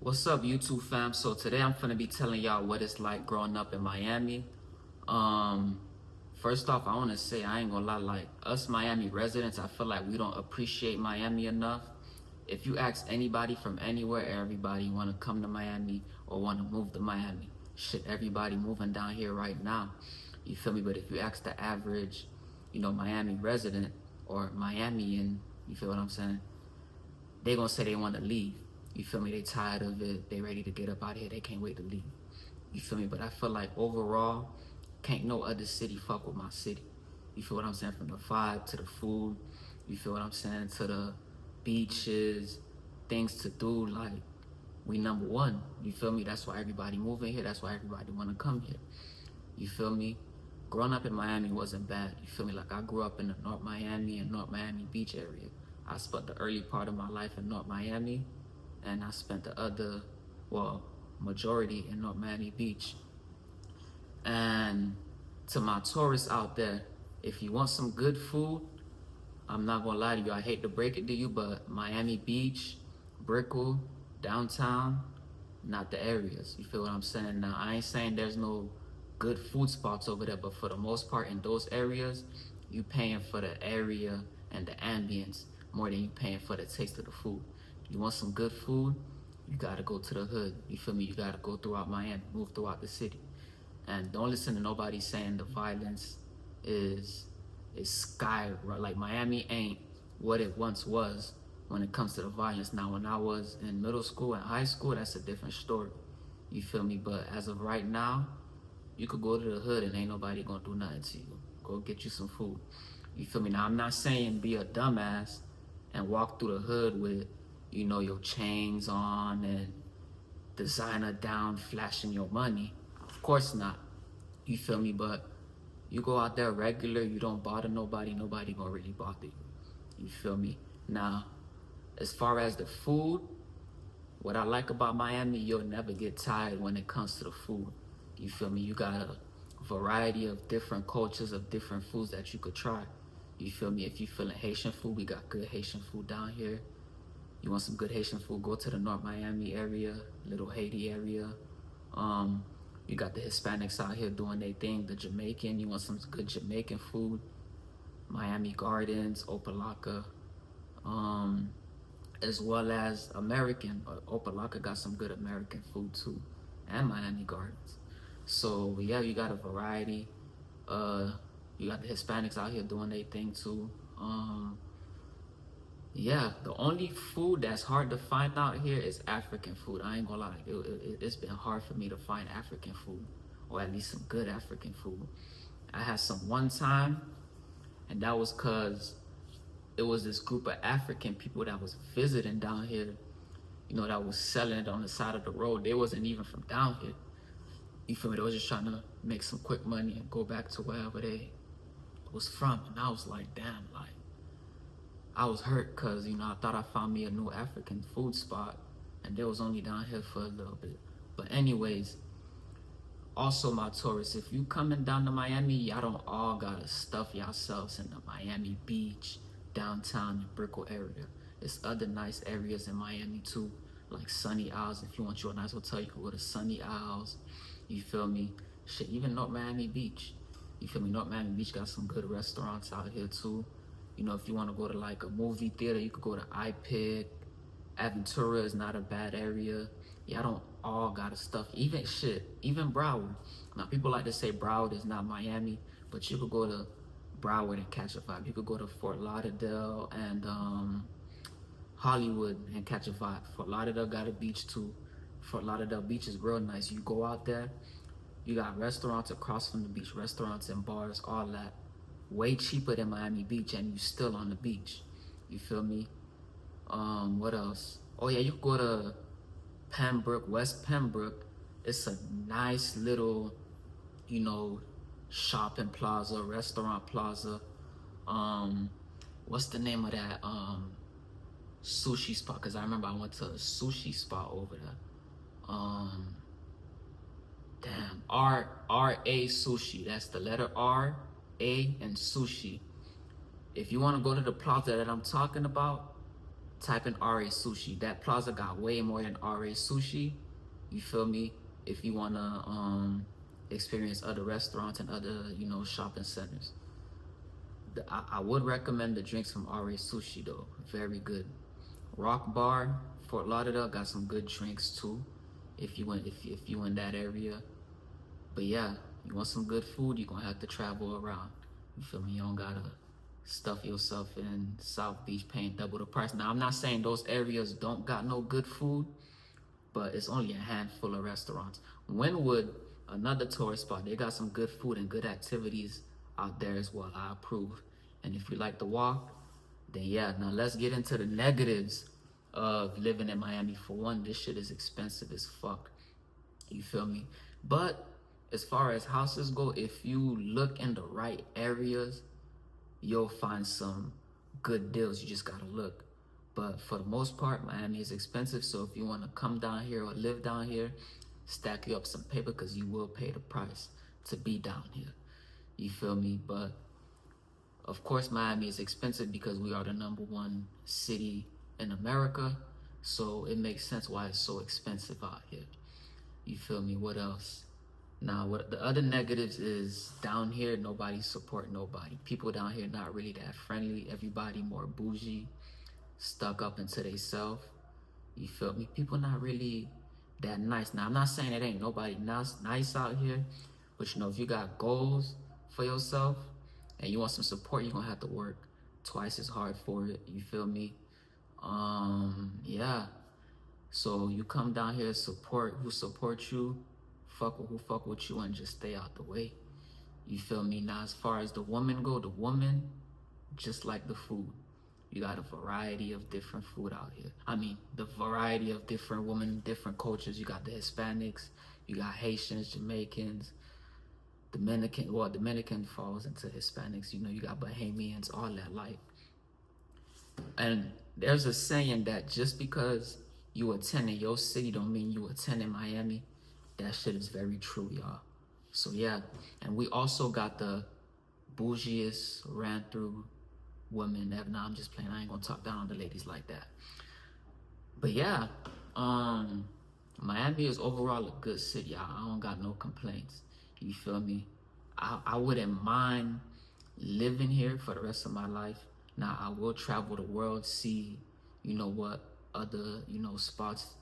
What's up, YouTube fam? So today I'm gonna be telling y'all what it's like growing up in Miami. Um, First off, I wanna say I ain't gonna lie, like us Miami residents, I feel like we don't appreciate Miami enough. If you ask anybody from anywhere, everybody wanna come to Miami or wanna move to Miami. Shit, everybody moving down here right now. You feel me? But if you ask the average, Miami resident or Miamian, you feel what I'm saying? They gonna say they want to leave. You feel me? They tired of it. They ready to get up out of here. They can't wait to leave. You feel me? But I feel like overall, can't no other city fuck with my city. You feel what I'm saying? From the vibe to the food. You feel what I'm saying? To the beaches, things to do. Like we number one. You feel me? That's why everybody moving here. That's why everybody wanna come here. You feel me? Growing up in Miami wasn't bad. You feel me? Like I grew up in the North Miami and North Miami Beach area. I spent the early part of my life in North Miami, and I spent the other, well, majority in North Miami Beach. And to my tourists out there, if you want some good food, I'm not gonna lie to you, I hate to break it to you, but Miami Beach, Brickell, downtown, not the areas. You feel what I'm saying? Now, I ain't saying there's no good food spots over there, but for the most part in those areas, you paying for the area and the ambience more than you paying for the taste of the food. You want some good food, you gotta go to the hood. You feel me? You gotta go throughout Miami, move throughout the city. And don't listen to nobody saying the violence is sky, like Miami ain't what it once was when it comes to the violence. Now, when I was in middle school and high school, that's a different story. You feel me? But as of right now, you could go to the hood and ain't nobody gonna do nothing to you. Go get you some food. You feel me? Now, I'm not saying be a dumbass and walk through the hood with, your chains on and designer down, flashing your money. Of course not. You feel me? But you go out there regular, you don't bother nobody, nobody gonna really bother you. You feel me? Now, as far as the food, what I like about Miami, you'll never get tired when it comes to the food. You feel me? You got a variety of different cultures of different foods that you could try. You feel me? If you feeling Haitian food, we got good Haitian food down here. You want some good Haitian food, go to the North Miami area, Little Haiti area. You got the Hispanics out here doing their thing, the Jamaican. You want some good Jamaican food, Miami Gardens, Opalaka, as well as American. Opalaka got some good American food too, and Miami Gardens. So yeah, you got a variety. You got the Hispanics out here doing their thing too. Yeah, the only food that's hard to find out here is African food. I ain't gonna lie, it's been hard for me to find African food, or at least some good African food. I had some one time, and that was cause it was this group of African people that was visiting down here, that was selling it on the side of the road. They wasn't even from down here. You feel me? They was just trying to make some quick money and go back to wherever they was from. And I was like, damn, like, I was hurt because, I thought I found me a new African food spot and they was only down here for a little bit. But anyways, also my tourists, if you coming down to Miami, y'all don't all gotta stuff yourselves in the Miami Beach, downtown, and Brickell area. There's other nice areas in Miami too, like Sunny Isles. If you want you a nice hotel, you can go to Sunny Isles. You feel me? Shit, even North Miami Beach. You feel me? North Miami Beach got some good restaurants out here too. If you want to go to like a movie theater, you could go to iPic. Aventura is not a bad area. Y'all don't all gotta stuff. Even Broward. Now people like to say Broward is not Miami, but you could go to Broward and catch a vibe. You could go to Fort Lauderdale and Hollywood and catch a vibe. Fort Lauderdale got a beach too. Fort Lauderdale beach is real nice. You go out there, you got restaurants across from the beach, restaurants and bars, all that. Way cheaper than Miami Beach, and you still on the beach. You feel me? What else? Oh yeah, you go to Pembroke, West Pembroke. It's a nice little, shopping plaza, restaurant plaza. What's the name of that sushi spot? Cause I remember I went to a sushi spot over there. Damn, R.A. Sushi. That's the letter R, A, and Sushi. If you want to go to the plaza that I'm talking about, type in RA Sushi. That plaza got way more than RA Sushi. You feel me? If you wanna experience other restaurants and other, you know, shopping centers. I would recommend the drinks from RA Sushi though. Very good. Rock Bar, Fort Lauderdale got some good drinks too. If you in that area. But yeah, you want some good food, you're gonna have to travel around. You feel me? You don't gotta stuff yourself in South Beach paying double the price. Now I'm not saying those areas don't got no good food, but it's only a handful of restaurants. Wynwood, another tourist spot, they got some good food and good activities out there as well. I approve. And if you like to walk, then yeah. Now let's get into the negatives of living in Miami. For one, this shit is expensive as fuck. You feel me? But as far as houses go, if you look in the right areas, you'll find some good deals. You just gotta look. But for the most part, Miami is expensive. So if you wanna come down here or live down here, stack you up some paper because you will pay the price to be down here. You feel me? But of course, Miami is expensive because we are the #1 city in America. So it makes sense why it's so expensive out here. You feel me? What else? Now, what the other negatives is down here, nobody support nobody. People down here not really that friendly. Everybody more bougie, stuck up into themselves. You feel me? People not really that nice. Now, I'm not saying it ain't nobody nice out here, but you know, if you got goals for yourself and you want some support, you're gonna have to work twice as hard for it. You feel me? Yeah. So you come down here, support who support you, fuck with who fuck with you, and just stay out the way. You feel me? Now, as far as the woman go, the woman, just like the food, you got a variety of different food out here. I mean, the variety of different women, different cultures. You got the Hispanics, you got Haitians, Jamaicans, Dominican. Well, Dominican falls into Hispanics. You know, you got Bahamians, all that. Like, and there's a saying that just because you attend in your city don't mean you attend in Miami. That shit is very true, y'all. So yeah, and we also got the bougiest ran through women ever. Nah, I'm just playing. I ain't gonna talk down on the ladies like that. But yeah, Miami is overall a good city. I don't got no complaints. You feel me? I wouldn't mind living here for the rest of my life. Now I will travel the world, see, you know, what other, you know, spots,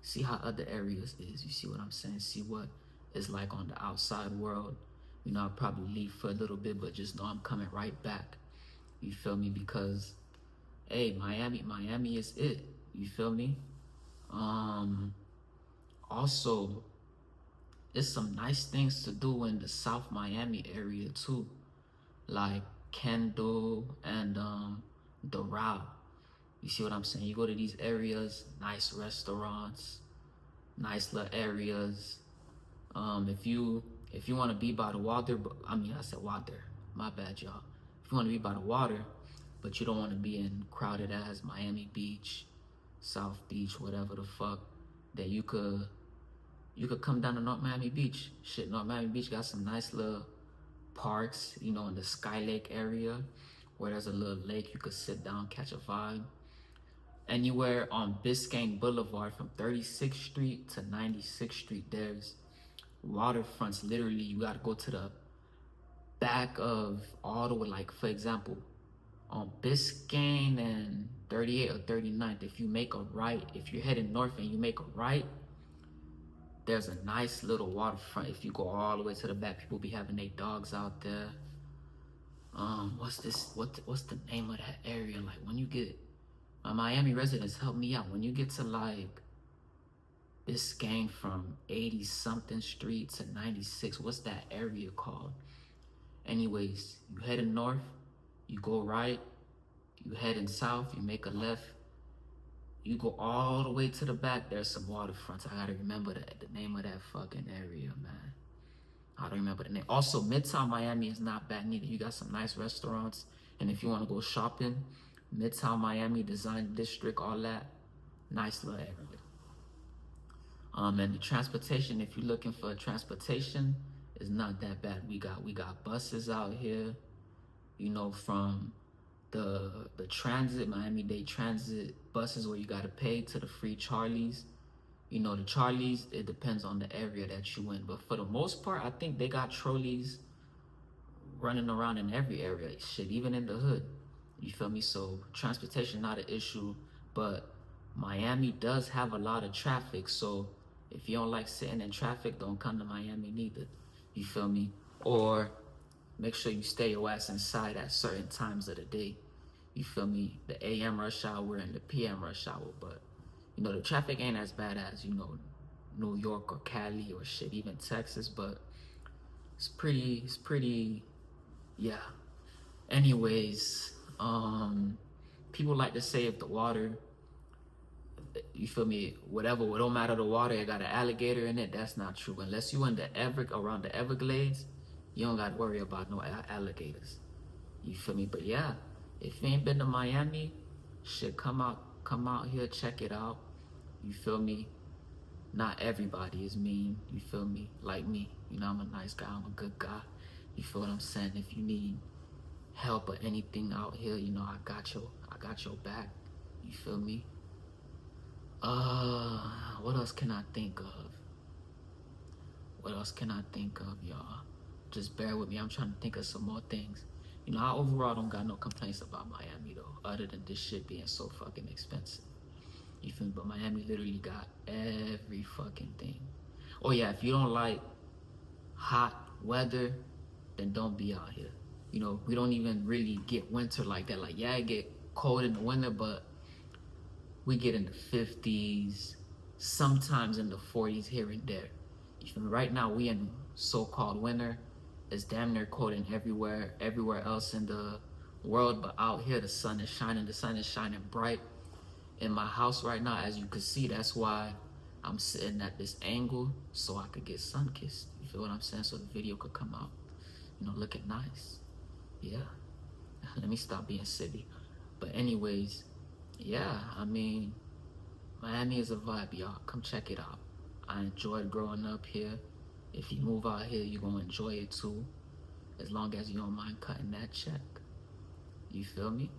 see how other areas is. You see what I'm saying? See what it's like on the outside world. You know, I'll probably leave for a little bit, but just know I'm coming right back. You feel me? Because, hey, Miami is it. You feel me? Also, there's some nice things to do in the South Miami area too, like Kendall and Doral. You see what I'm saying? You go to these areas, nice restaurants, nice little areas. If you want to be by the water, I said water. My bad, y'all. If you want to be by the water, but you don't want to be in crowded ass Miami Beach, South Beach, whatever the fuck, then you could come down to North Miami Beach. Shit, North Miami Beach got some nice little parks, you know, in the Sky Lake area, where there's a little lake you could sit down, catch a vibe. Anywhere on Biscayne Boulevard from 36th Street to 96th Street, there's waterfronts. Literally, you gotta go to the back of all the way, like, for example, on Biscayne and 38 or 39th, if you make a right, if you're heading north and you make a right, there's a nice little waterfront. If you go all the way to the back, people be having their dogs out there. What's the name of that area? Like, when you get, my Miami residents, help me out. When you get to like Biscayne from 80 something street to 96, what's that area called? Anyways, you heading north, you go right, you heading south, you make a left, you go all the way to the back, there's some waterfronts. I gotta remember the name of that fucking area, man. I don't remember the name. Also, Midtown Miami is not bad neither. You got some nice restaurants. And if you want to go shopping, Midtown Miami, Design District, all that, nice little area. And the transportation, if you're looking for transportation, is not that bad. We got buses out here, you know, from the transit, Miami-Dade transit buses where you gotta pay to the free Charlies. You know, the Charlies, it depends on the area that you in. But for the most part, I think they got trolleys running around in every area. Shit, even in the hood. You feel me? So transportation not an issue, but Miami does have a lot of traffic. So if you don't like sitting in traffic, don't come to Miami neither. You feel me? Or make sure you stay your ass inside at certain times of the day. You feel me? The AM rush hour and the PM rush hour. But you know, the traffic ain't as bad as, you know, New York or Cali or shit, even Texas, but it's pretty, yeah. Anyways, people like to say if the water, you feel me, whatever, it don't matter the water, it got an alligator in it. That's not true. Unless you in the around the Everglades, you don't got to worry about no alligators. You feel me? But yeah, if you ain't been to Miami, shit, come out here, check it out. You feel me? Not everybody is mean. You feel me? Like me. You know, I'm a nice guy. I'm a good guy. You feel what I'm saying? If you need help or anything out here, you know, I got your back. You feel me? What else can I think of? Y'all? Just bear with me. I'm trying to think of some more things. You know, I overall don't got no complaints about Miami though, other than this shit being so fucking expensive. You feel me? But Miami literally got every fucking thing. Oh yeah, if you don't like hot weather, then don't be out here. You know, we don't even really get winter like that. Like, yeah, it get cold in the winter, but we get in the 50s, sometimes in the 40s here and there. You feel me? Right now, we in so-called winter. It's damn near cold in everywhere else in the world, but out here, the sun is shining bright. In my house right now, as you can see, that's why I'm sitting at this angle so I could get sun kissed. You feel what I'm saying? So the video could come out, you know, looking nice. Yeah. Let me stop being silly. But anyways, yeah, I mean, Miami is a vibe, y'all. Come check it out. I enjoyed growing up here. If you move out here, you're gonna enjoy it too. As long as you don't mind cutting that check. You feel me?